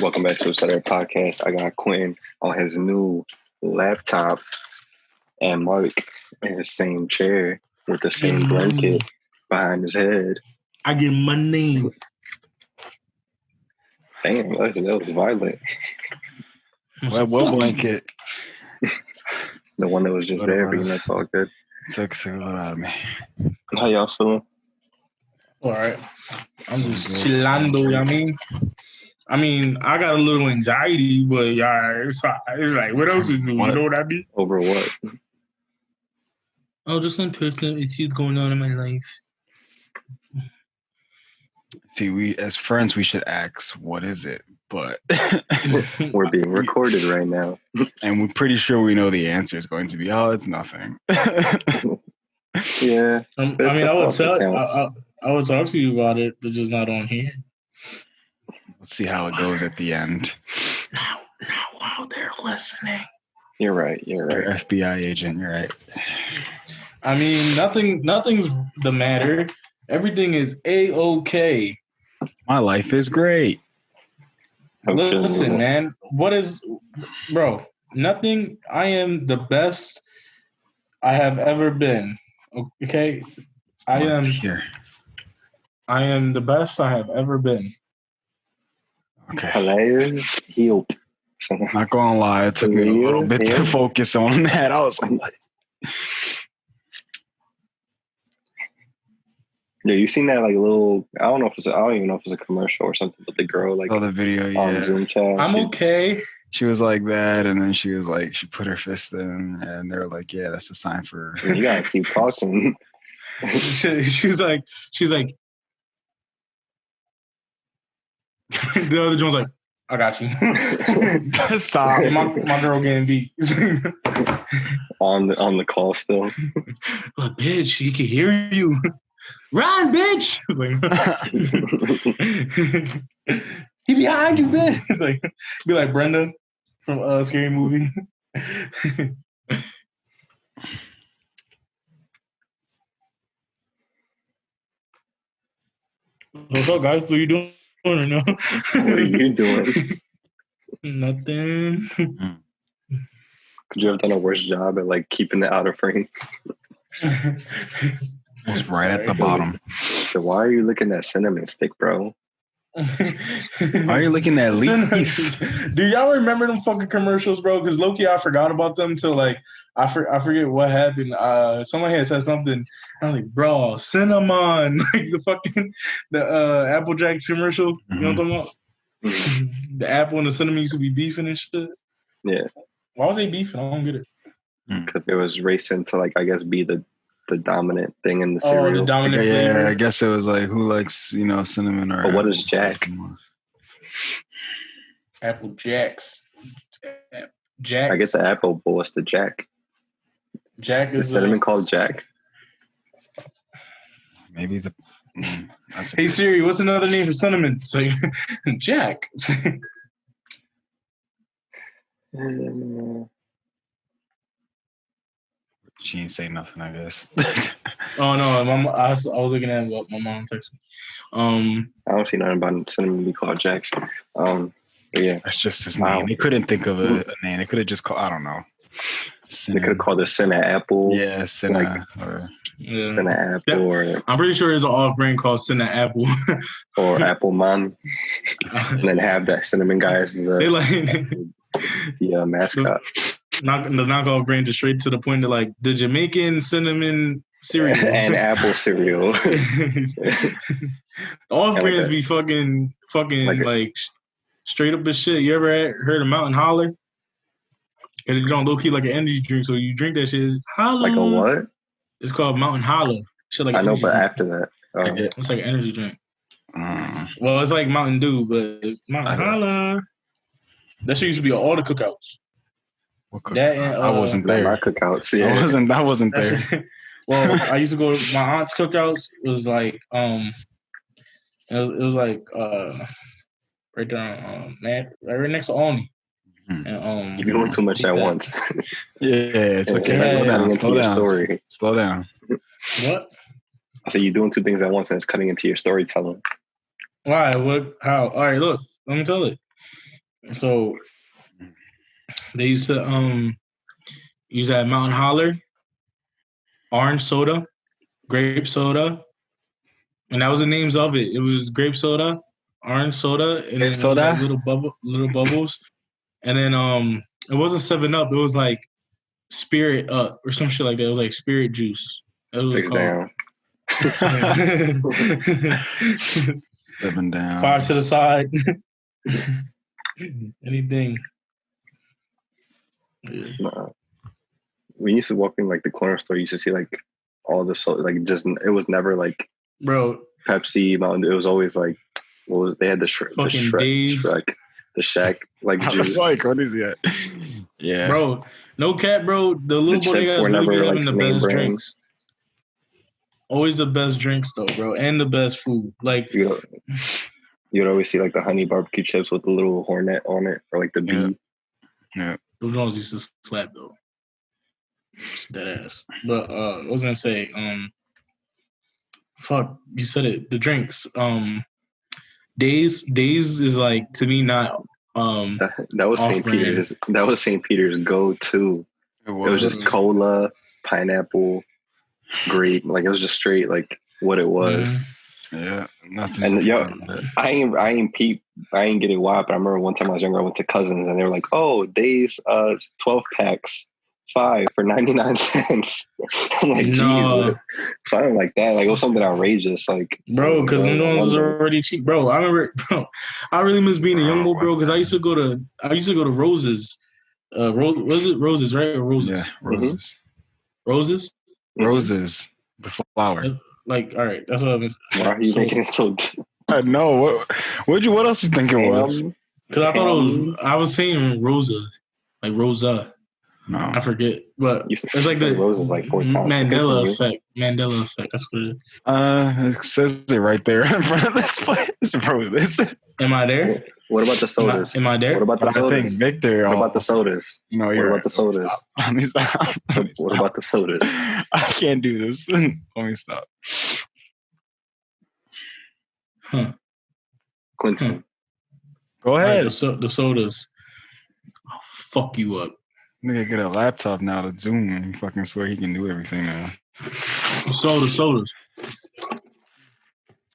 Welcome back to a Saturday podcast. I got Quentin on his new laptop and Mark in the same chair with the same blanket behind his head. I get money. Damn, that was violent. What blanket? The one that was just there, but that's all good. Took a lot out of me. How y'all feeling? All right. I'm just chillando, you know what I mean? I got a little anxiety, but yeah, it's like, what else is new? You know what I mean? Over what? Oh, just some personal issues going on in my life. See, we as friends, we should ask, what is it? But we're being recorded right now. And we're pretty sure we know the answer is going to be, oh, it's nothing. Yeah. I would talk to you about it, but just not on here. Let's see how it goes at the end. Now while they're listening. You're right. You're FBI agent, you're right. Nothing's the matter. Everything is A-OK. My life is great. Listen, man. Bro, nothing. I am the best I have ever been. Okay? I am the best I have ever been. Okay. Hilarious. Not gonna lie, it took me a little bit to focus on that. I was like, yeah, you seen that like little? I don't even know if it's a commercial or something. But the girl like the video, yeah. Zoom chat. Okay. She was like that, and then she was like, she put her fist in, and they were like, yeah, that's a sign for. You gotta keep talking. she's like. The other Jones like, I got you. Stop. My girl getting beat. on the call still. Like, bitch, he can hear you. Run, bitch! Like, he behind you, bitch. It's like, be like Brenda from Scary Movie. What's up, guys? What are you doing right now? What are you doing? Nothing. Could you have done a worse job at like keeping it out of frame? It was right at the bottom. So why are you looking at cinnamon stick, bro? Why are you looking at leaf? Do y'all remember them fucking commercials, bro? Because low-key, I forgot about them till like I forget what happened. Someone had said something. I was like, bro, cinnamon, like the Applejack commercial. Mm-hmm. You know what I'm talking about? Mm-hmm. The apple and the cinnamon used to be beefing and shit. Yeah. Why was they beefing? I don't get it. Because it was racing to like I guess be the dominant thing in the cereal. Oh, the dominant flavor. Yeah, I guess it was like who likes, cinnamon or. But what is Jack? Apple Jacks. Jacks. I get the apple, but what's the Jack? Jack is the cinnamon called Jack. Maybe the. Hey Siri, what's another name for cinnamon? So Jack. She ain't say nothing, I guess. Oh no, I was looking at what my mom texted me. I don't see nothing about cinnamon be called Jack's. Yeah, that's just his name. They couldn't think of a name. They could have just called. I don't know. They could have called it Cinna Apple. Yeah, Cinna Cinna Apple. Or I'm pretty sure there's an off-brand called Cinna Apple. Or Apple Man. And then have that cinnamon guy as the mascot. The knockoff brand is straight to the point of like the Jamaican cinnamon cereal and apple cereal. All brands be fucking like straight up as shit. You ever heard of Mountain Holler? And it's on low key like an energy drink. So you drink that shit. Holler. Like a what? It's called Mountain Holler. Shit like I know, but drink. after that, it's like an energy drink. Well, it's like Mountain Dew, but Mountain Holler. That shit used to be all the cookouts. I wasn't there. My cookouts. Yeah. I wasn't there. Well, I used to go to my aunt's cookouts. It was like it was like right there right next to Alney. And, you're doing too much at once. Yeah, it's okay. It's cutting into your story. Slow down. What? I said you're doing two things at once, and it's cutting into your storytelling. Why? What? How? All right, look. Let me tell it. So they used to use that Mountain Holler, orange soda, grape soda, and that was the names of it. It was grape soda, orange soda, and then it was like little bubbles. And then it wasn't 7-Up, it was like Spirit Up or some shit like that. It was like Spirit Juice. That was Six down. 7 down. 5 to the side. Anything. Yeah. Nah. We used to walk in like the corner store. You used to see like all the like just it was never like Bro, Pepsi, Mountain. It was always like they had the Shrek, the Shack like I juice. was like, what is that? Yeah, bro, no cap, bro. The little chips bodegas were really be never having like the name best brands. drinks. Always the best drinks though, bro, and the best food. Like you'd always see like the honey barbecue chips with the little hornet on it, or like the bee. Yeah. Those ones used to slap though. It's dead ass. But I was gonna say, fuck, you said it. The drinks. Days is like to me not that was St. off-brand. Peter's. That was St. Peter's go-to. It was just cola, pineapple, grape. Like it was just straight like what it was. Yeah, nothing. And I ain't getting wild, but I remember one time I was younger, I went to Cousins and they were like, "Oh, Days 12 packs, 5 for 99 cents." I'm like, Jesus, something like that. Like it was something outrageous, like bro, because them ones was already cheap, bro. I remember, bro. I really miss being a young boy, bro, because I used to go to Roses. Was it Roses, right? Or Roses? Yeah, Roses. Roses. Roses, the flower. Like, all right, that's what I was. Why are you making it so? I know. What else you think it was? Because I thought it was. I was saying Rosa, like Rosa. No, I forget, but it's like the Roses like 4 times. Mandela effect. Mandela effect. That's what it is. It says it right there in front of this place. Roses. Am I there? What about the sodas? Am I there? What about the sodas? I think Victor. What about the sodas? No, what about the sodas? Let me stop. What about the sodas? I can't do this. Let me stop. Huh. Quentin. Go ahead. Right, the sodas. I'll fuck you up. Nigga get a laptop now to Zoom and fucking swear he can do everything now. Sodas.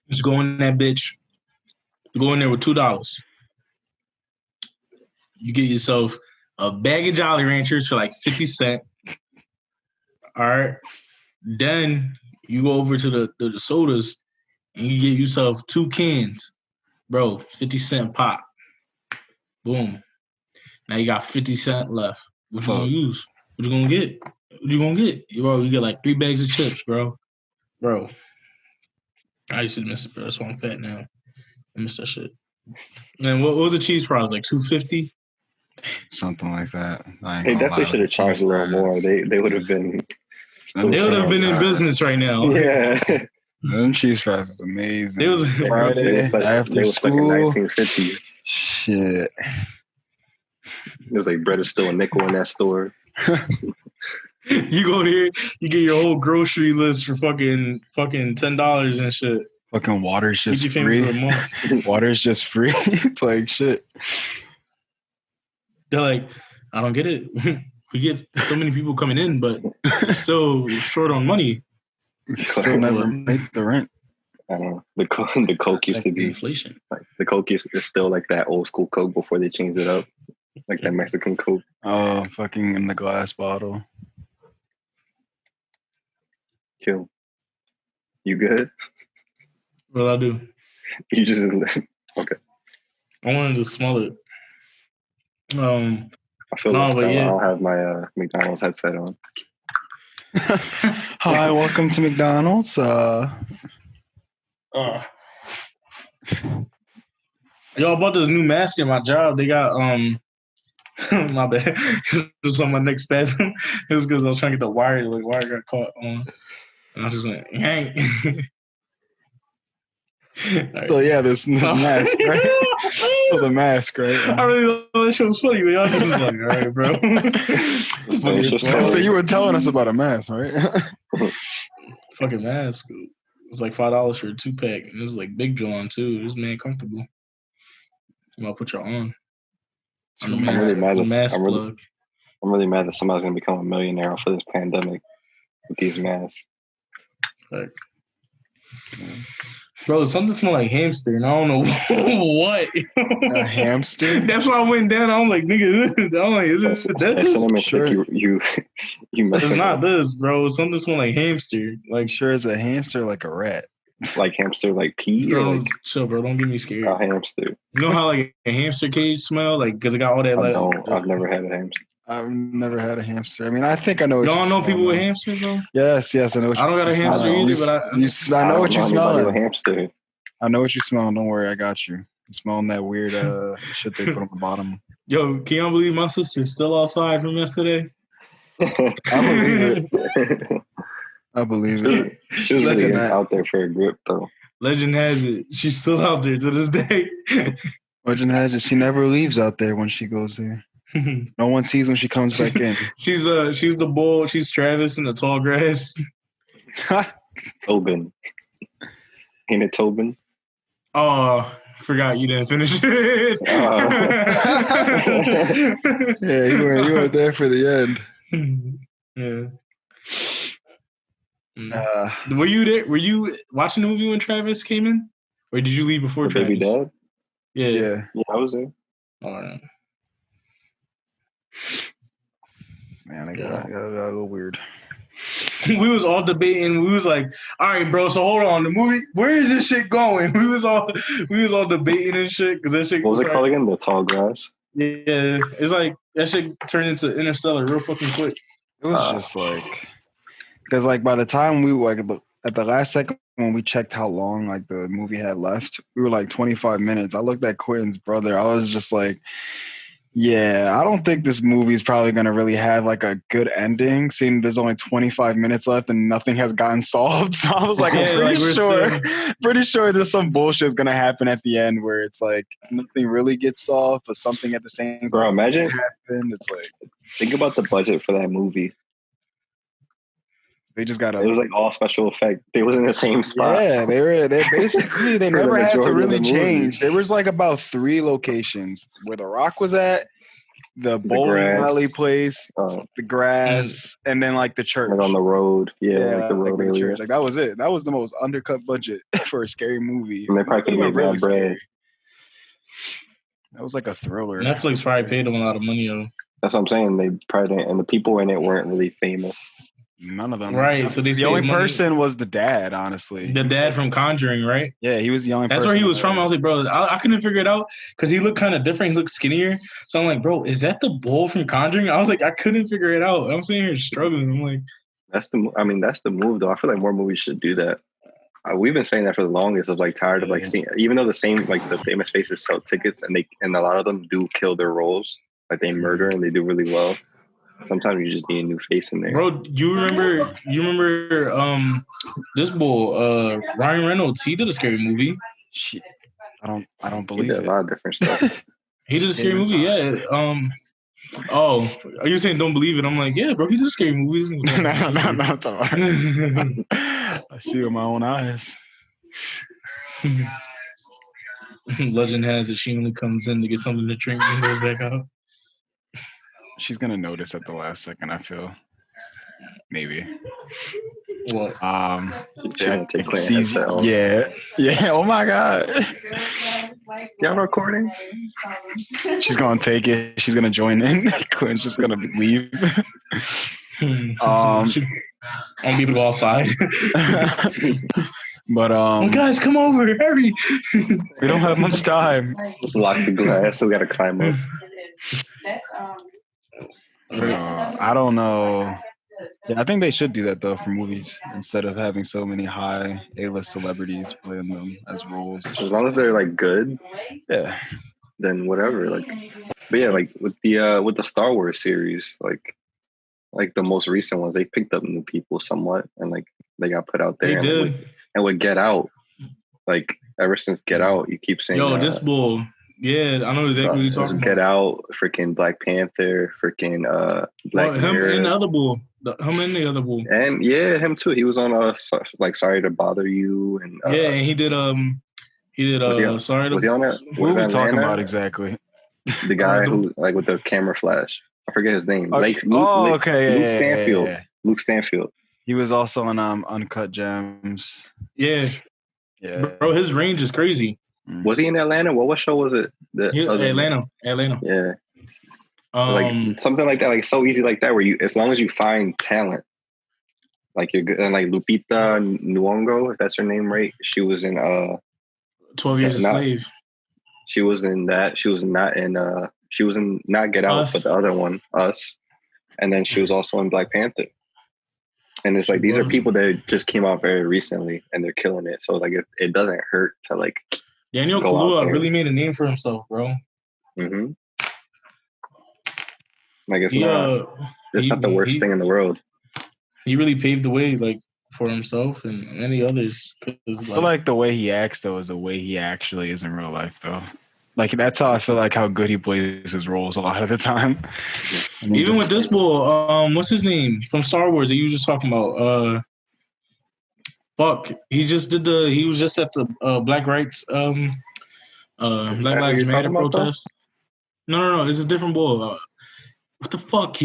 Just go in that bitch. Go in there with $2. You get yourself a bag of Jolly Ranchers for like 50 cents. All right. Then you go over to the sodas and you get yourself 2 cans. Bro, 50 cent pop. Boom. Now you got 50 cents left. What you gonna use? What you gonna get? Bro, you get like 3 bags of chips, bro. Bro. I used to miss it, bro. That's why I'm fat now. I miss that shit. Man, what was the cheese fries? Like $2.50? Something like that. They definitely should have charged a little more. They would have been. They would have been in business right now. Yeah. Them cheese fries was amazing. It was Friday after school. Like in 1950. Shit. It was like bread is still a nickel in that store. You go there, you get your whole grocery list for fucking $10 and shit. Fucking water's just free. Water's just free. It's like shit. They're like, I don't get it. We get so many people coming in, but we're still short on money. We still never make the rent. I don't know. The Coke used to be inflation. Like the Coke is still like that old school Coke before they changed it up, like that Mexican Coke. Oh, fucking in the glass bottle. Kill. You good? What I do? You just okay. I wanted to smell it. I feel like I don't have my McDonald's headset on. Hi, welcome to McDonald's. Yo, I bought this new mask at my job. They got my bad. It was on my neck spasm. It was because I was trying to get the wire. Like wire got caught on, and I just went, "Hey." So yeah, this mask, right? So the mask, right? I really thought that shit was funny, but y'all just was like, all right, bro. So you were telling us about a mask, right? Fucking mask. It was like $5 for a 2-pack, and this is like Big John too. It was man comfortable. You might put your on. On the I'm mask, really mad. the That, mask I'm really, plug. I'm really mad that somebody's gonna become a millionaire off of this pandemic with these masks. Like, bro, something smell like hamster, and I don't know what. A hamster? That's why I went down. I'm like, nigga, I'm like, is That's this a this? cinnamon Sure. stick. You It's messing not with this, bro. Something smell like hamster. Like, Sure is a hamster like a rat. like hamster, like pee, or bro, like chill, bro. Don't get me scared. a hamster. You know how like a hamster cage smell, like, because it got all that I like. don't. I've never had a hamster. I've never had a hamster. I mean, I think I know what Y'all you know smell people with now. hamsters, bro. Yes, I know what I don't got a smell hamster now. either, You, but I know don't what know you anybody smell. with a hamster. I know what you smell. Don't worry, I got you. You smelling that weird shit they put on the bottom. Yo, can y'all believe my sister's still outside from yesterday? I believe it. I believe it. She was really Looking at- out there for a grip, though. Legend has it, she's still out there to this day. Legend has it, she never leaves out there when she goes there. No one sees when she comes back in. She's the bull. She's Travis in the tall grass. Tobin. Ain't it Tobin? Oh, forgot you didn't finish it. Yeah, you weren't there for the end. Yeah. end. Were you there? Were you watching the movie when Travis came in, or did you leave before The Travis? baby dad? Yeah. Yeah. Yeah, I was there. All right. Man, I got a little weird. We was all debating. We was like, all right, bro, so hold on. The movie, where is this shit going? We was all debating and shit. Cause that shit, What was it called again? The Tall Grass? Yeah. It's like, that shit turned into Interstellar real fucking quick. It was just like, because like by the time we were like, at the last second when we checked how long like the movie had left, we were like 25 minutes. I looked at Quentin's brother. I was just like, yeah, I don't think this movie is probably going to really have like a good ending, seeing there's only 25 minutes left and nothing has gotten solved. So I was like, I'm pretty sure there's some bullshit's going to happen at the end where it's like nothing really gets solved, but something at the same time. Bro, imagine. Happened. It's like, think about the budget for that movie. They just got It was like all special effect. They was in the same spot. Yeah, they basically they never had to majority of really the movie. change. There was like about 3 locations where the Rock was at, the bowling alley place, the grass, and then like the church. Like on the road. Yeah, like the road like area. church. Like that was it. That was the most undercut budget for a scary movie. And they probably could have made really mad bread. scary. That was like a thriller. Netflix probably paid them a lot of money, though. That's what I'm saying. They probably didn't, and the people in it weren't really famous. None of them. Right. So the only person was the dad, honestly. The dad from Conjuring, right? Yeah, he was the only That's person. where he was from. I was like, bro, I couldn't figure it out because he looked kind of different. He looked skinnier. So I'm like, bro, is that the bull from Conjuring? I was like, I couldn't figure it out. I'm sitting here struggling. I'm like, that's the move, though. I feel like more movies should do that. We've been saying that for the longest. Of like tired of like seeing, even though the famous faces sell tickets and a lot of them do kill their roles, like they murder and they do really well. Sometimes you just need a new face in there. Bro, you remember this bull, Ryan Reynolds, he did a scary movie. Shit. I don't believe he did it. a lot of different stuff. He did a scary movie, yeah. Oh, are you saying don't believe it? I'm like, yeah, bro, he did a scary movie. No. I see with my own eyes. Legend has it she only comes in to get something to drink and goes back out. She's gonna notice at the last second, I feel. Maybe. What? Yeah. Oh my god. Y'all recording? She's gonna take it. She's gonna join in. Quinn's just gonna leave. I'm gonna go outside. But guys, come over, hurry. We don't have much time. Lock the glass, so we gotta climb up. I don't know. Yeah, I think they should do that though for movies instead of having so many high A-list celebrities playing them as roles. As long as they're like good, yeah, then whatever. Like, but yeah, like with the Star Wars series, like the most recent ones, they picked up new people somewhat, and like they got put out there. They did. And with Get Out, like ever since Get Out, you keep saying, yo, this bull. Yeah, I know exactly what you're talking about. Get Out, freaking Black Panther, freaking Black Mirror. Him and the other bull. Him and the other bull. And yeah, him too. He was on like Sorry to Bother You, and yeah, and he did was he on that? What are we talking about exactly? The guy who like with the camera flash. I forget his name. Like okay, Luke Stanfield. yeah. Luke Stanfield. He was also on Uncut Gems. Yeah. Bro, his range is crazy. Was he in Atlanta? What show was it? Atlanta. Yeah. Like something like that, like so easy like that, where you, as long as you find talent, like you're good. And like Lupita Nyong'o, if that's her name, right? She was in 12 Years a Slave. She was in that. She was not in not Get Out, Us. but the other one, Us. And then she was also in Black Panther. And it's like these are people that just came out very recently and they're killing it. So like it doesn't hurt to like Daniel Kaluuya really made a name for himself, bro. Mm-hmm. Like it's not the worst thing in the world. He really paved the way, like, for himself and many others. I feel like the way he acts, though, is the way he actually is in real life, though. Like, that's how I feel like how good he plays his roles a lot of the time. Even with this bull, what's his name from Star Wars that you were just talking about? He was just at the Black Rights, Black Lives Matter protest. No, it's a different bull. What the fuck?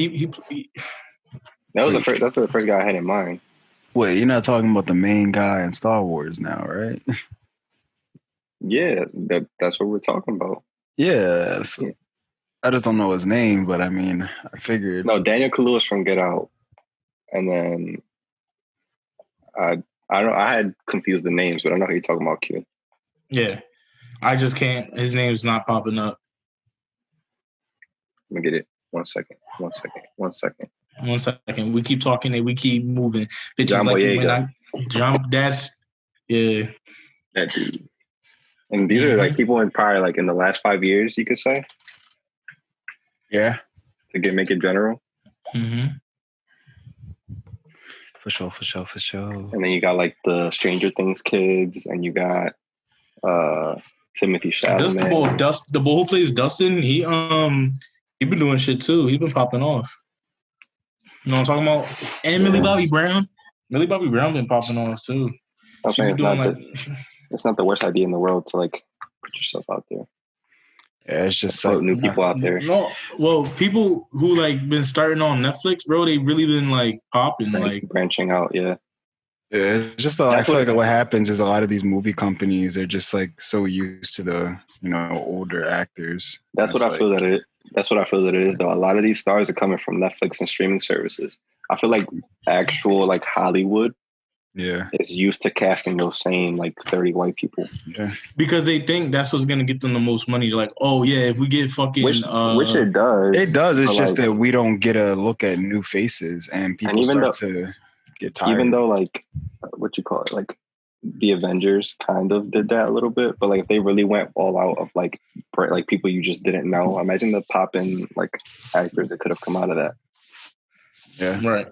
That's the first guy I had in mind. Wait, you're not talking about the main guy in Star Wars now, right? Yeah, that's what we're talking about. Yeah, I just don't know his name, but I mean, I figured. No, Daniel Kaluuya is from Get Out, and then I had confused the names, but I know who you're talking about, Q. Yeah, I just can't. His name's not popping up. Let me get it. One second. We keep talking and we keep moving. Bitches John like Boyega. Yeah. That dude. And these are like people in probably like in the last 5 years, you could say. Yeah. To make it general. Mm-hmm. For sure. And then you got like the Stranger Things kids, and you got Timothy Chalamet. The bull who plays Dustin, he been doing shit too. He been popping off. You know what I'm talking about? And Millie Bobby Brown. Millie Bobby Brown been popping off too. It's not the worst idea in the world to like put yourself out there. Yeah, it's just like new people out there. No, well, people who like been starting on Netflix, bro, they really been like popping, like branching out. Yeah. Yeah, it's just I feel like what happens is a lot of these movie companies are just like so used to the older actors. That's what I feel that it is, though. A lot of these stars are coming from Netflix and streaming services. I feel like actual like Hollywood is used to casting those same like 30 white people. Yeah. Because they think that's what's gonna get them the most money. Like, oh yeah, if we get fucking which it does. It does. It's just that we don't get a look at new faces and people start to get tired. Even though like what you call it, like the Avengers kind of did that a little bit, but like if they really went all out of like people you just didn't know, imagine the pop-in like actors that could have come out of that. Yeah. Right.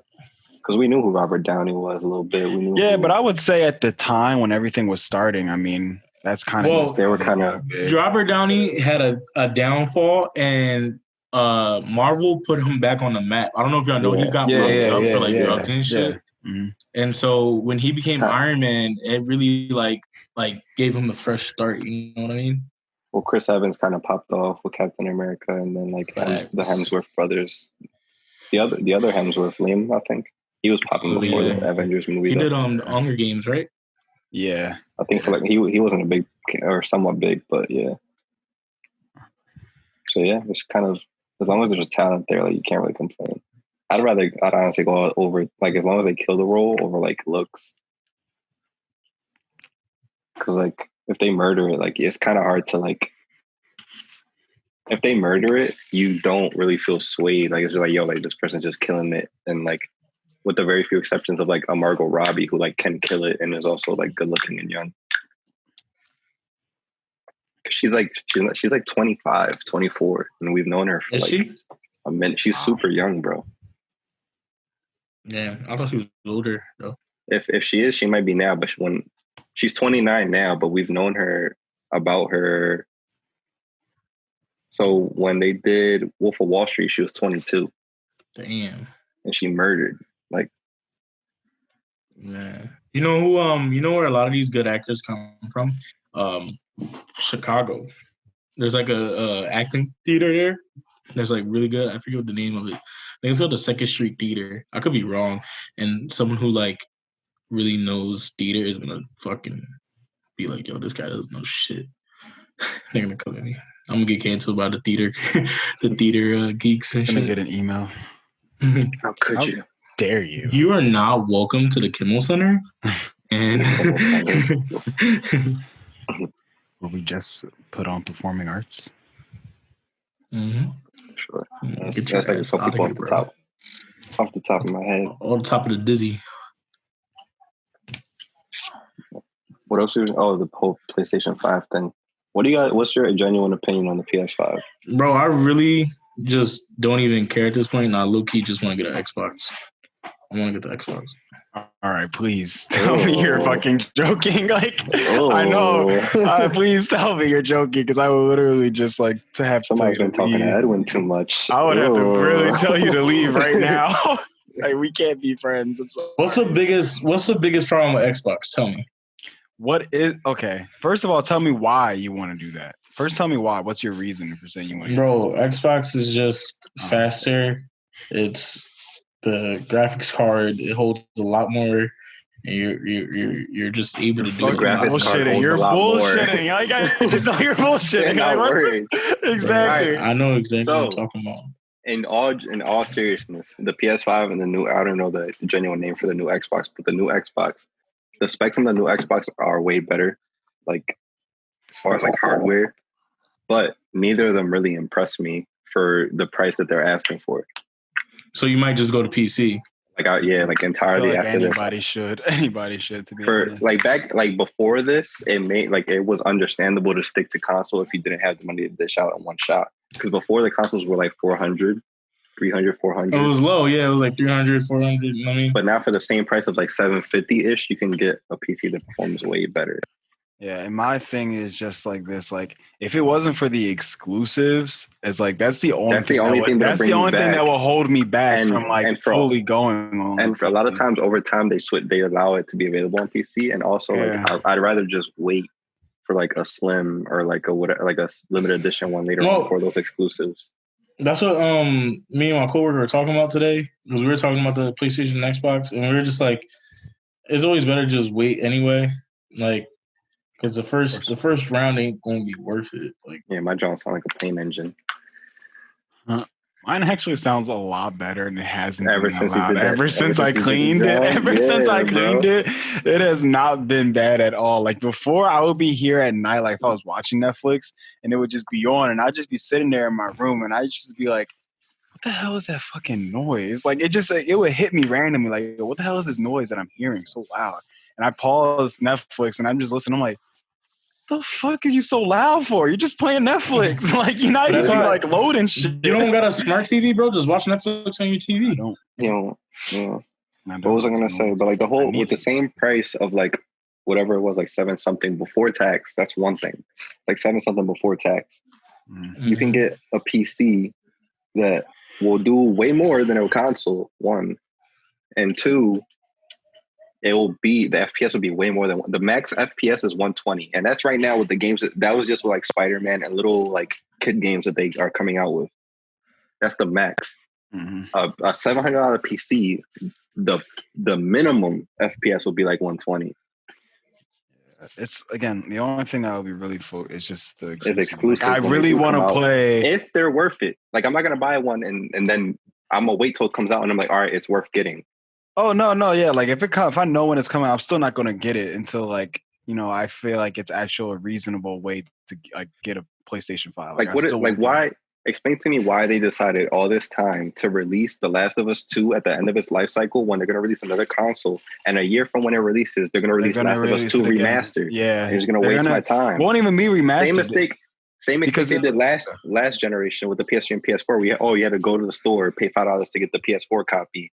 Because we knew who Robert Downey was a little bit. We knew. Yeah, but I would say at the time when everything was starting, I mean, that's kind of they were kind of. Robert Downey had a downfall, and Marvel put him back on the map. I don't know if y'all know he got locked up for like drugs and shit. Yeah. Mm-hmm. And so when he became Iron Man, it really like gave him a fresh start. You know what I mean? Well, Chris Evans kind of popped off with Captain America, and then like the Hemsworth brothers. The other Hemsworth, Liam, I think he was popping before the Avengers movie. He did the Hunger Games, right? Yeah, I think for like he wasn't a big or somewhat big, but yeah. So yeah, it's kind of as long as there's talent there, like you can't really complain. I'd honestly go over like as long as they kill the role over like looks, because like if they murder it, like it's kind of hard to like. If they murder it, you don't really feel swayed. Like it's just like yo, like this person's just killing it, and like with the very few exceptions of like a Margot Robbie who like can kill it and is also like good looking and young. She's like 25, 24, and we've known her for a minute. She's super young, bro. Yeah, I thought she was older though. If she is, she might be now, but when she's 29 now, but we've known her about her. So when they did Wolf of Wall Street, she was 22. Damn. And she murdered. Like, man, you know who? You know where a lot of these good actors come from? Chicago. There's like a acting theater there. There's like really good. I forget what the name of it. I think it's called the Second Street Theater. I could be wrong. And someone who like really knows theater is gonna fucking be like, yo, this guy doesn't know shit. They're gonna come at me. I'm gonna get canceled by the theater, the theater geeks and I'm gonna shit. get an email. How could you? Dare you? You are not welcome to the Kimmel Center. And Will we just put on performing arts? mm-hmm. Sure. Get That's like a couple people off the top of my head. On the top of the dizzy. What else? The whole PlayStation 5 thing. What do you got? What's your genuine opinion on the PS5? Bro, I really just don't even care at this point. And I low-key just want to get an Xbox. I want to get the Xbox. All right, please tell me you're fucking joking. Like, I know. Please tell me you're joking, because I would literally just like to have somebody's been talking to Edwin too much. I would have to really tell you to leave right now. Like, we can't be friends. I'm sorry. What's the biggest problem with Xbox? Tell me. Okay? First of all, tell me why you want to do that. First, tell me why. What's your reason for saying you want to? Bro, Xbox is just faster. It's the graphics card. It holds a lot more. And you're just able to do it. You're bullshitting. Like, I just know you're bullshitting. Exactly. I know exactly what you're talking about. In all seriousness, the PS5 and the new, I don't know the genuine name for the new Xbox, but the new Xbox, the specs on the new Xbox are way better, like as far as like hardware, but neither of them really impressed me for the price that they're asking for. So you might just go to PC. Entirely like after anybody this. Anybody should, to be for honest. like before this, it was understandable to stick to console if you didn't have the money to dish out in one shot. Because before, the consoles were like 400, 300, 400. It was low, yeah. It was like 300, 400. You know what I mean? But now for the same price of like 750-ish, you can get a PC that performs way better. Yeah, and my thing is just like this. Like, if it wasn't for the exclusives, it's like that's the only thing that will hold me back from like fully going on. And for a lot of times, over time, they allow it to be available on PC. And also, I'd rather just wait for like a slim or like a limited edition one later on for those exclusives. That's what me and my coworker were talking about today, because we were talking about the PlayStation and Xbox, and we were just like, it's always better to just wait anyway, like, because the first round ain't gonna be worth it. Like, yeah, my jaw sound like a plane engine. Mine actually sounds a lot better, and it hasn't ever since I cleaned it. It has not been bad at all. Like, before, I would be here at night, like if I was watching Netflix, and it would just be on, and I'd just be sitting there in my room, and I'd just be like, "What the hell is that fucking noise?" Like, it would hit me randomly, like, "What the hell is this noise that I'm hearing so loud?" And I pause Netflix, and I'm just listening. I'm like, the fuck are you so loud for? You're just playing Netflix. Like, you're not even like loading shit. You don't got a smart TV, bro? Just watch Netflix on your TV. What was I gonna say? But like with the same price of like whatever it was, like 7 something before tax, that's one thing. It's like 7 something before tax. Mm-hmm. You can get a PC that will do way more than a console, 1. And 2, the FPS will be way more than the max FPS is 120, and that's right now with the games that was just with like Spider-Man and little like kid games that they are coming out with. That's the max. Mm-hmm. A $700 PC, the minimum FPS will be like 120. It's, again, the only thing that will be really is just the exclusive. It's exclusive. Like, I really want to play if they're worth it. Like, I'm not gonna buy one and then I'm gonna wait till it comes out and I'm like, all right, it's worth getting. Oh, no, yeah. Like, if I know when it's coming, I'm still not going to get it until, like, I feel like it's actually a reasonable way to like get a PlayStation 5. Why? Explain to me why they decided all this time to release The Last of Us 2 at the end of its life cycle when they're going to release another console, and a year from when it releases, they're going to release Last of Us 2 remastered. Yeah, they're just going to waste my time. Won't even be remastered. Same mistake they did last generation with the PS3 and PS4. You had to go to the store, pay $5 to get the PS4 copy.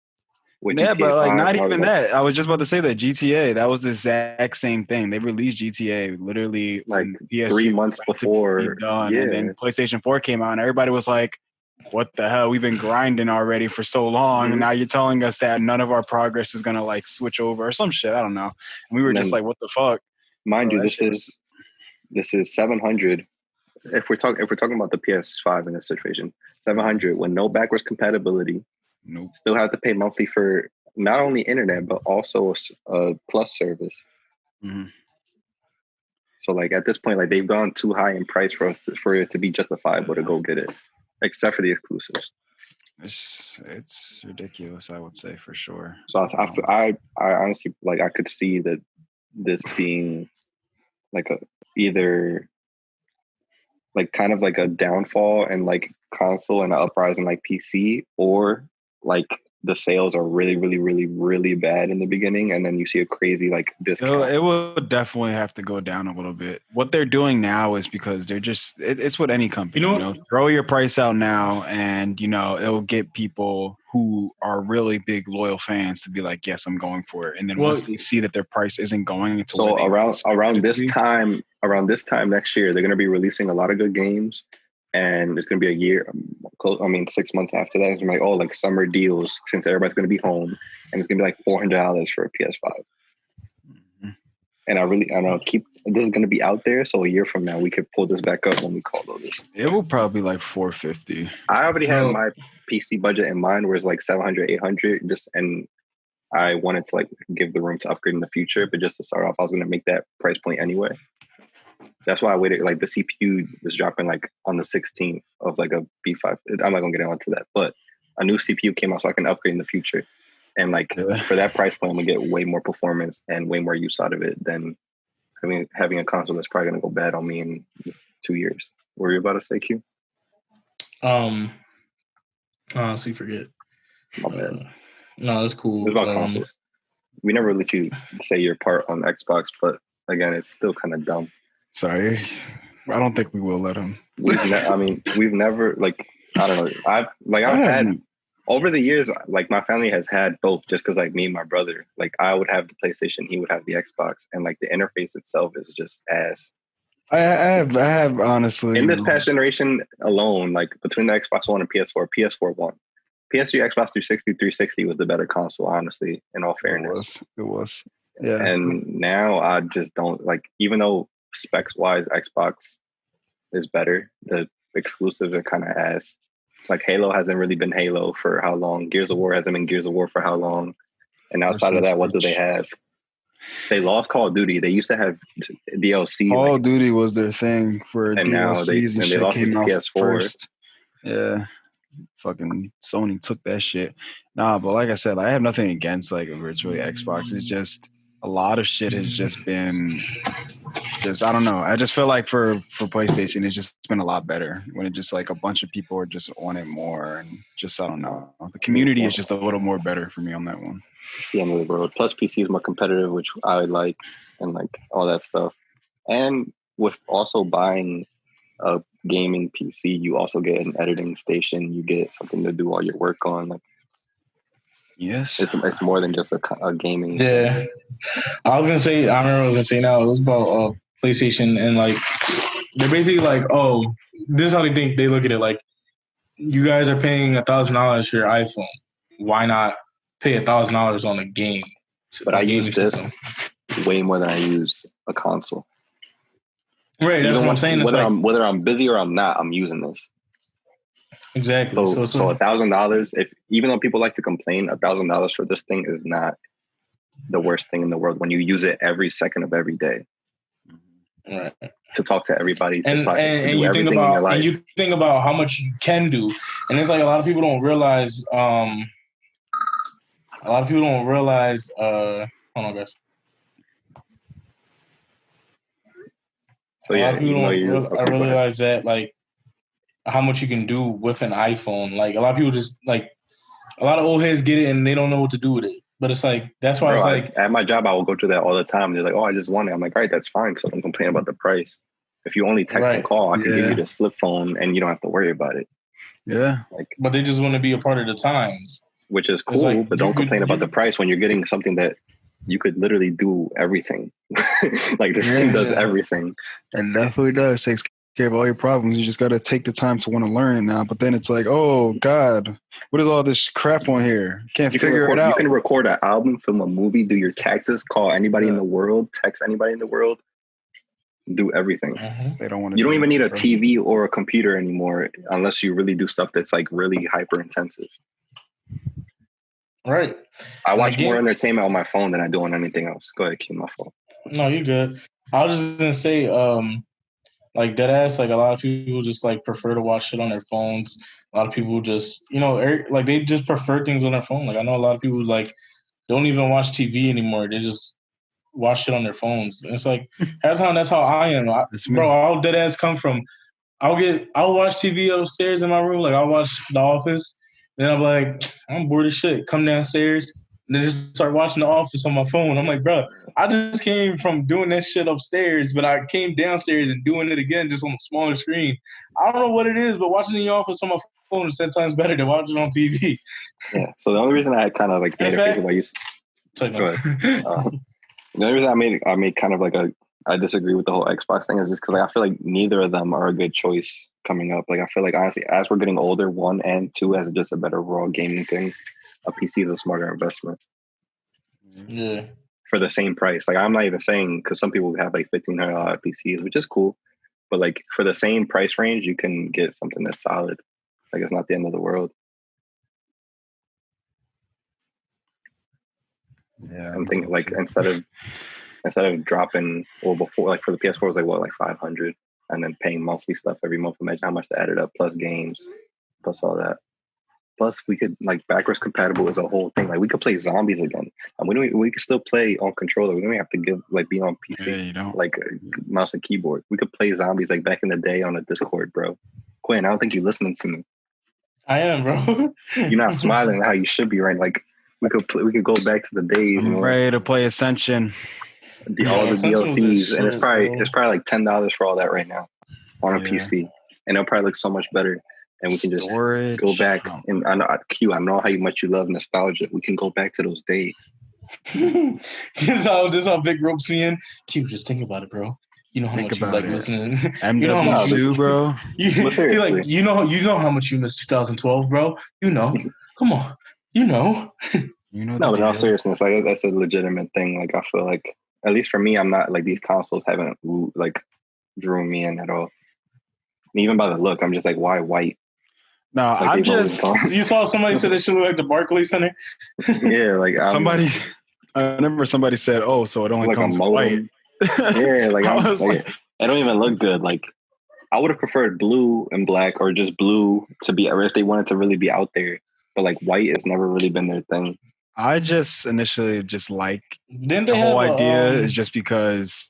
Yeah, but like not even that. I was just about to say that GTA, that was the exact same thing. They released GTA literally like 3 months before. Done, yeah. And then PlayStation 4 came out and everybody was like, what the hell? We've been grinding already for so long. Mm-hmm. And now you're telling us that none of our progress is going to like switch over or some shit. I don't know. And we were just like, what the fuck? Mind you, this is 700 if we're talking about the PS5 in this situation, 700 with no backwards compatibility. Nope. Still have to pay monthly for not only internet but also a plus service. Mm-hmm. So like at this point, like they've gone too high in price for it to be justifiable to go get it, except for the exclusives. It's ridiculous, I would say, for sure. So I honestly, like, I could see that this being like either like kind of like a downfall and like console and an uprising like PC, or like the sales are really, really, really, really bad in the beginning, and then you see a crazy like discount. It will definitely have to go down a little bit. What they're doing now is because they're just it's with any company, throw your price out now, and it'll get people who are really big loyal fans to be like, yes, I'm going for it. And then once they see that their price isn't going to so around this time next year, they're going to be releasing a lot of good games. And it's going to be a year, 6 months after that. It's going to be like summer deals, since everybody's going to be home, and it's going to be like $400 for a PS5. Mm-hmm. And I know this is going to be out there, so a year from now we could pull this back up when we call those. It will probably be like $450. I already had my PC budget in mind, where it's like 700, 800, and I wanted to like give the room to upgrade in the future. But just to start off, I was going to make that price point anyway. That's why I waited. Like the CPU was dropping like on the 16th of like a B5. I'm not gonna get into that, but a new CPU came out so I can upgrade in the future. And like for that price point, I'm gonna get way more performance and way more use out of it than having a console that's probably gonna go bad on me in 2 years. What were you about to say, Q? Honestly, forget. My bad. No, that's cool. It's about consoles. We never let you say your part on Xbox, but again, it's still kind of dumb. Sorry, I don't think we will let him. We've never, like, I don't know. I've had over the years, like my family has had both, just because like me and my brother, like I would have the PlayStation, he would have the Xbox, and like the interface itself is just ass. I have honestly in this past generation alone, like between the Xbox One and PS4 won. PS3, Xbox 360, 360 was the better console, honestly, in all fairness. It was. Yeah. And now I just don't like, even though specs wise Xbox is better, the exclusives are kind of ass. Like Halo hasn't really been Halo for how long? Gears of War hasn't been Gears of War for how long? And outside of that, what do they have? They lost Call of Duty. They used to have DLC. Call of Duty was their thing for and DLCs, now they lost it to PS4. First. Yeah. Fucking Sony took that shit. Nah, but like I said, I have nothing against like virtually Xbox. It's just a lot of shit has just been I don't know. I just feel like for PlayStation, it's just been a lot better when it just like a bunch of people are just on it more, and just I don't know. The community is just a little more better for me on that one. It's the end of the world. Plus PC is more competitive, which I like, and like all that stuff. And with also buying a gaming PC, you also get an editing station. You get something to do all your work on. Like, yes, it's more than just a gaming. Yeah, I remember I was gonna say now. It was about PlayStation, and like they're basically like, oh, this is how they think. They look at it like, you guys are paying $1,000 for your iPhone. Why not pay $1,000 on a game? But I use this way more than I use a console. Right, that's what I'm saying. Whether I'm busy or I'm not, I'm using this. Exactly. So $1,000, even though people like to complain, $1,000 for this thing is not the worst thing in the world when you use it every second of every day. Right. To talk to everybody, to do everything you think about, in your life. And you think about how much you can do, and it's like a lot of people don't realize. Hold on, guys. So yeah, I realize that like how much you can do with an iPhone. Like a lot of people just like a lot of old heads get it and they don't know what to do with it. But it's like that's why it's like at my job I will go through that all the time. They're like, "Oh, I just want it." I'm like, "All right, that's fine." So don't complain about the price. If you only text and call, I can give you this flip phone and you don't have to worry about it. Yeah. But they just want to be a part of the times. Which is cool, like, but don't complain about the price when you're getting something that you could literally do everything. Like this thing does everything. It definitely does. Takes care of all your problems. You just got to take the time to want to learn it now. But then it's like, oh God, what is all this crap on here? Can't figure it out. You can record an album, film a movie, do your taxes, call anybody in the world, text anybody in the world. do everything. They don't want to. You don't even need a TV or a computer anymore unless you really do stuff that's like really hyper intensive. Right. I watch more entertainment on my phone than I do on anything else. Go ahead, keep my phone. No, you're good. I was just gonna say, like deadass, like a lot of people just like prefer to watch shit on their phones. A lot of people just, like they just prefer things on their phone. Like I know a lot of people like don't even watch TV anymore. They just watch it on their phones. And it's like half the time that's how I am. Bro, I'll deadass come from. I'll watch TV upstairs in my room. Like I'll watch The Office. Then I'm like, I'm bored as shit. Come downstairs. And then just start watching The Office on my phone. I'm like, bro, I just came from doing that shit upstairs, but I came downstairs and doing it again just on a smaller screen. I don't know what it is, but watching The Office on my phone is 10 times better than watching it on TV. Yeah. So the only reason I kind of like made a face about you. Go ahead. The only reason I made kind of like I disagree with the whole Xbox thing is just because like, I feel like neither of them are a good choice coming up. Like I feel like honestly, as we're getting older, 1 and 2 as just a better overall gaming thing, a PC is a smarter investment. Yeah. For the same price. Like I'm not even saying because some people have like $1,500 PCs, which is cool, but like for the same price range, you can get something that's solid. Like it's not the end of the world. Yeah, I'm thinking like instead of dropping before like for the PS4 it was like what, like 500 and then paying monthly stuff every month. Imagine how much that added up plus games plus all that. Plus we could like backwards compatible is a whole thing. Like we could play zombies again. And we could still play on controller. We don't have to be on PC. Yeah, you don't. Like mouse and keyboard. We could play zombies like back in the day on a Discord, bro. Quinn, I don't think you're listening to me. I am, bro. You're not smiling how you should be, right? Like we could go back to the days. I'm ready to play Ascension. All the DLCs, and it's probably like $10 for all that right now on a PC, and it'll probably look so much better. And we can just go back. And I know how much you love nostalgia. We can go back to those days. This is how big ropes me in. Q, just think about it, bro. You know how much you like listening. MW2, you know how much bro. You know how much you missed 2012, bro. You know. Come on. You know. No, but in all seriousness, like that's a legitimate thing. Like I feel like at least for me, I'm not like these consoles haven't like drew me in at all. And even by the look, I'm just like, why white? No, like I'm just. You saw somebody say they should look like the Barclays Center. Yeah, like I remember somebody said, "Oh, so it only like comes white." Yeah, like I was like, it don't even look good. Like I would have preferred blue and black or just blue to be, or if they wanted to really be out there. But like white has never really been their thing. I just initially just like the whole idea is just because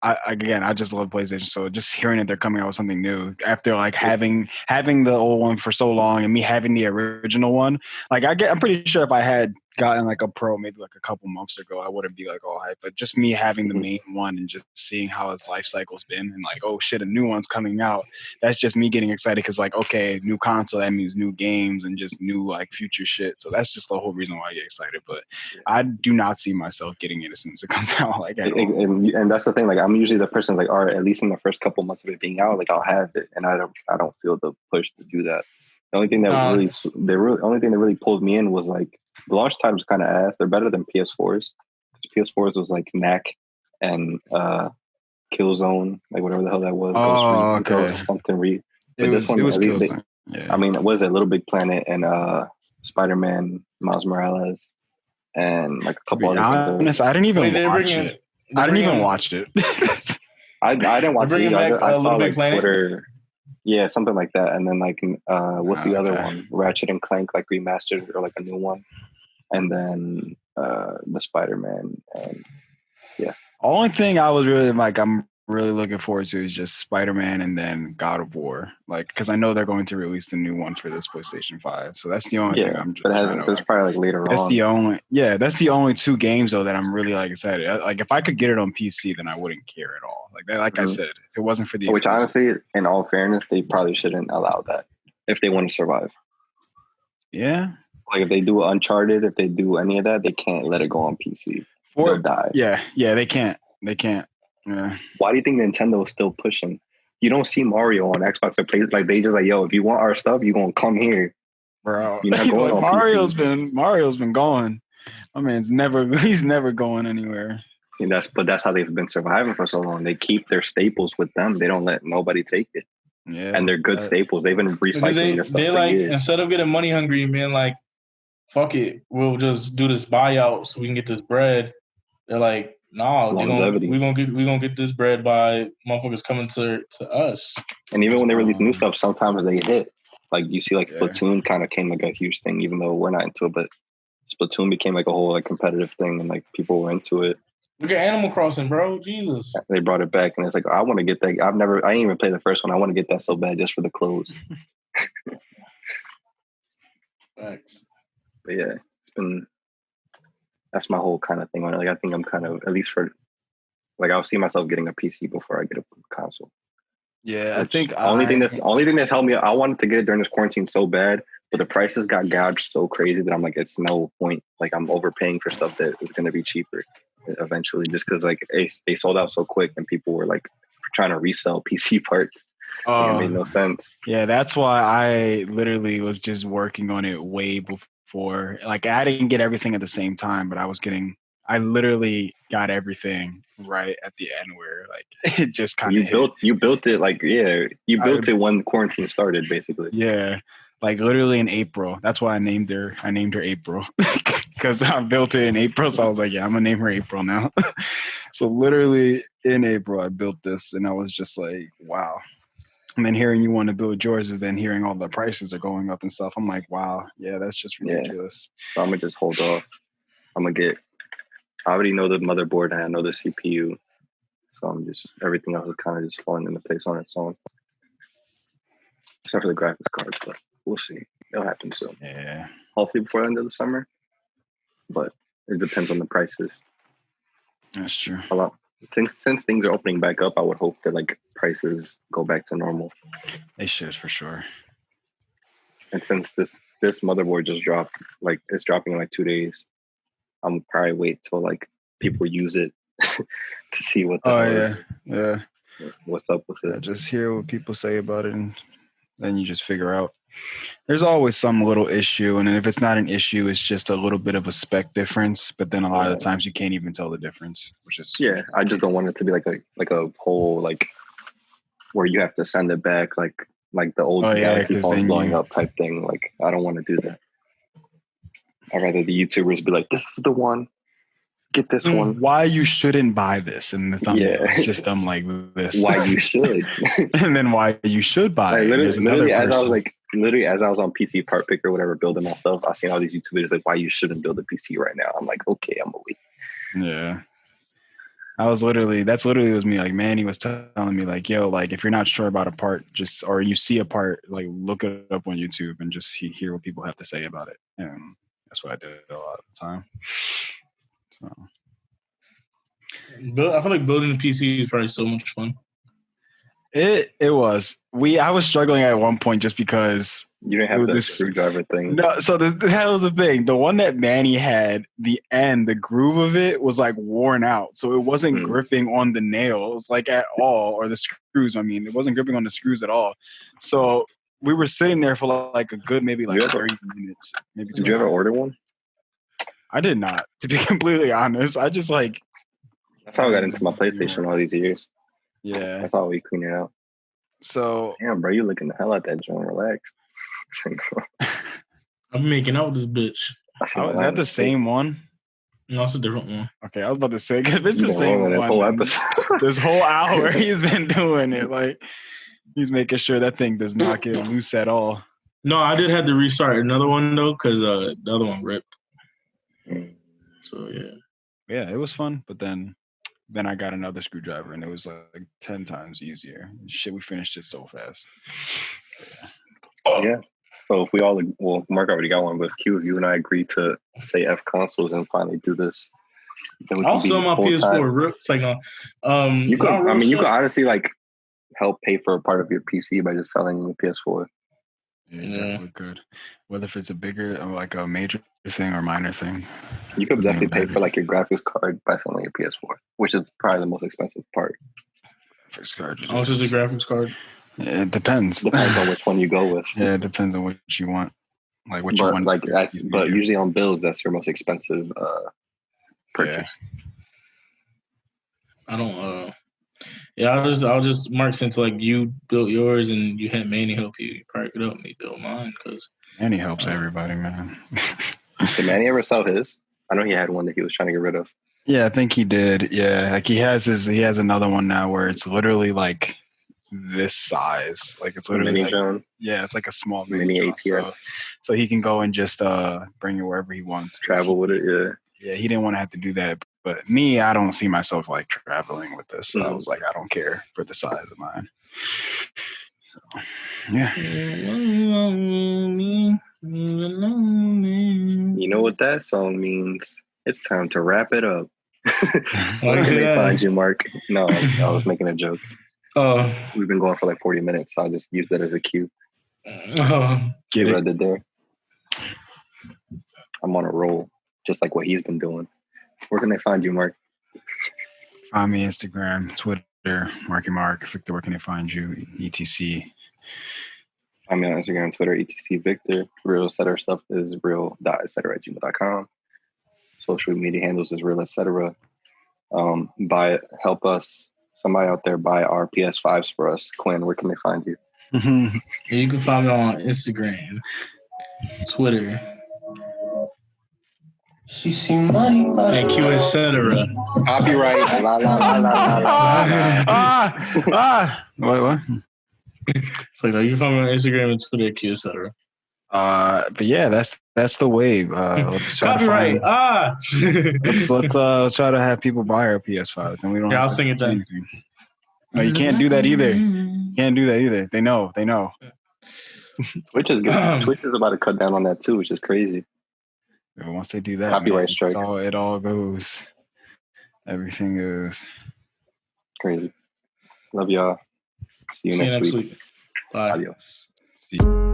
I just love PlayStation. So just hearing that they're coming out with something new after like having the old one for so long and me having the original one, like I'm pretty sure if I had gotten like a Pro maybe like a couple months ago, I wouldn't be like all hype. But just me having the main one and just seeing how its life cycle's been and like, oh shit, a new one's coming out. That's just me getting excited because like, okay, new console, that means new games and just new like future shit. So that's just the whole reason why I get excited. But I do not see myself getting it as soon as it comes out. Like, and that's the thing. Like, I'm usually the person like, all right, at least in the first couple months of it being out, like I'll have it, and I don't feel the push to do that. The only thing that really pulled me in was like the launch times kind of ass. They're better than PS4s. PS4s was like Knack and Killzone, like whatever the hell that was. Oh, okay. Something but this one, was yeah. I mean, it was a Little Big Planet and Spider-Man, Miles Morales, and like a couple other things. I didn't even watch it. I didn't even watch it. I didn't watch it. I saw like Planet? Twitter. Yeah, something like that. And then like what's the other one? Ratchet and Clank like remastered or like a new one. And then the Spider-Man and yeah. Only thing I was really like I'm really looking forward to is just Spider-Man and then God of War. Like because I know they're going to release the new one for this PlayStation 5. So that's the only thing I'm just it's probably like later on. That's the only two games though that I'm really like excited. Like if I could get it on PC then I wouldn't care at all. Like I said, if it wasn't for the which honestly, in all fairness, they probably shouldn't allow that if they want to survive. Yeah. Like if they do Uncharted, if they do any of that, they can't let it go on PC. They'll die. Yeah, they can't. Yeah. Why do you think Nintendo is still pushing? You don't see Mario on Xbox or PlayStation. Like they just like, yo, if you want our stuff, you gonna come here, bro. You're not going on Mario's PC. Mario's been going. I mean, he's never going anywhere. And that's how they've been surviving for so long. They keep their staples with them. They don't let nobody take it. Yeah, and they're good staples. They've been Because recycling their stuff they for like, years. instead of getting money hungry and being like, fuck it, we'll just do this buyout so we can get this bread. They're like, nah, we're gonna get this bread by motherfuckers coming to us. And even when they release new stuff, sometimes they hit. Like you see, like Splatoon kind of came like a huge thing, even though we're not into it. But Splatoon became like a whole like competitive thing, and like people were into it. Look at Animal Crossing, bro. Jesus. They brought it back, and it's like I want to get that. I ain't even played the first one. I want to get that so bad just for the clothes. Thanks. But yeah, that's my whole kind of thing on it. Like I think I'm kind of, at least for, like I'll see myself getting a PC before I get a console. Yeah, I think only thing that's helped me. I wanted to get it during this quarantine so bad, but the prices got gouged so crazy that I'm like, it's no point. Like I'm overpaying for stuff that is going to be cheaper eventually, just because like they sold out so quick and people were like trying to resell PC parts. It made no sense. Yeah, that's why I literally was just working on it way before. Like I didn't get everything at the same time, but I literally got everything right at the end where like it just kind of you built it like you built it when quarantine started basically. Yeah, like literally in April. That's why I named her April because I built it in April. So I was like, yeah, I'm gonna name her April now. So literally in April I built this, and I was just like, wow. And then hearing you want to build yours, and then hearing all the prices are going up and stuff, I'm like, wow, yeah, that's just ridiculous. Yeah. So I'm gonna just hold off. I already know the motherboard and I know the CPU. So everything else is kind of just falling into place on its own. Except for the graphics cards, but we'll see. It'll happen soon. Yeah. Hopefully before the end of the summer. But it depends on the prices. That's true. Since things are opening back up, I would hope that like prices go back to normal. They should for sure. And since this motherboard just dropped, like it's dropping in like 2 days, I'm probably wait till like people use it to see what what's up with it. Just hear what people say about it, and then you just figure out. There's always some little issue, and if it's not an issue, it's just a little bit of a spec difference. But then a lot of the times you can't even tell the difference, which is I just don't want it to be like a whole like where you have to send it back like the old Galaxy phones blowing up type thing. Like I don't want to do that. I'd rather the YouTubers be like, "This is the one. Get this one." Why you shouldn't buy this? And the thumbnail is just them like this. Why you should? And then why you should buy it. Literally as I was on PC Part Picker or whatever building my stuff, I seen all these YouTubers like, "Why you shouldn't build a PC right now?" I'm like, okay, I'm gonna wait. Yeah. That's literally was me. Like Manny was telling me like, yo, like if you're not sure about a part, or you see a part, like look it up on YouTube and just hear what people have to say about it. And that's what I did a lot of the time. So I feel like building a PC is probably so much fun. It was. I was struggling at one point just because you didn't have the screwdriver thing. No, so that was the thing. The one that Manny had, the groove of it was like worn out, so it wasn't gripping on the nails like at all, or the screws. I mean, it wasn't gripping on the screws at all. So we were sitting there for like a good maybe 30 minutes. Maybe. Did you ever order one? I did not, to be completely honest. I just like. That's how I got into my PlayStation all these years. Yeah. That's how we clean it out. So. Damn, bro, you looking the hell out that joint. Relax. I'm making out with this bitch. Is that the same one? No, it's a different one. Okay, I was about to say, because it's the same one. This whole episode. This whole hour, he's been doing it. Like, he's making sure that thing does not get loose at all. No, I did have to restart another one, though, because the other one ripped. So, yeah. Yeah, it was fun, but then I got another screwdriver, and it was like 10 times easier. Shit, we finished it so fast. Yeah. So if we all, Mark already got one, but if you and I agree to say F consoles and finally do this, then I'll sell my PS4. It's like you could honestly like help pay for a part of your PC by just selling the PS4. Yeah, definitely good. Whether if it's a bigger, like a major thing or minor thing. You could definitely pay for like your graphics card by selling your PS4, which is probably the most expensive part. Graphics card. How much is the graphics card? Yeah, it depends. Depends on which one you go with. Yeah, it depends on what you want. Like what you want. But usually on bills, that's your most expensive purchase. I don't. Yeah, I'll just mark since like you built yours and you had Manny help you. You probably could help me build mine because Manny helps everybody, man. Did Manny ever sell his? I know he had one that he was trying to get rid of. Yeah, I think he did. Yeah, like he has another one now where it's literally like this size. Like it's literally Mini John, yeah, it's like a small mini mini ATX. so he can go and just bring it wherever he wants. Travel with it, yeah. Yeah, he didn't want to have to do that. But me, I don't see myself like traveling with this. So I was like, I don't care for the size of mine. So, yeah. You know what that song means? It's time to wrap it up. Where can they find you, Mark? No, I was making a joke. We've been going for like 40 minutes, so I just used that as a cue. Get it? It there. I'm on a roll, just like what he's been doing. Where can they find you, Mark? Find me Instagram, Twitter, Marky Mark. Victor, where can they find you? ETC. Find me on Instagram, Twitter, ETC Victor. Real Etc. stuff is real.etc@gmail.com. Social media handles is real etc. Help us. Somebody out there buy our PS5s for us. Quinn, where can they find you? You can find me on Instagram, Twitter, She see money, and Q etc. Copyright. What? So you can find me on Instagram and Twitter, Q etc. But yeah, that's the wave. Let's try Copyright. let's try to have people buy our PS5, and we don't. Yeah, have I'll sing it then. Anything. No, you can't do that either. They know. Twitch is about to cut down on that too, which is crazy. Once they do that, copyright strikes. It all goes. Everything goes. Crazy. Love y'all. See you next week. Bye. Adios. See you.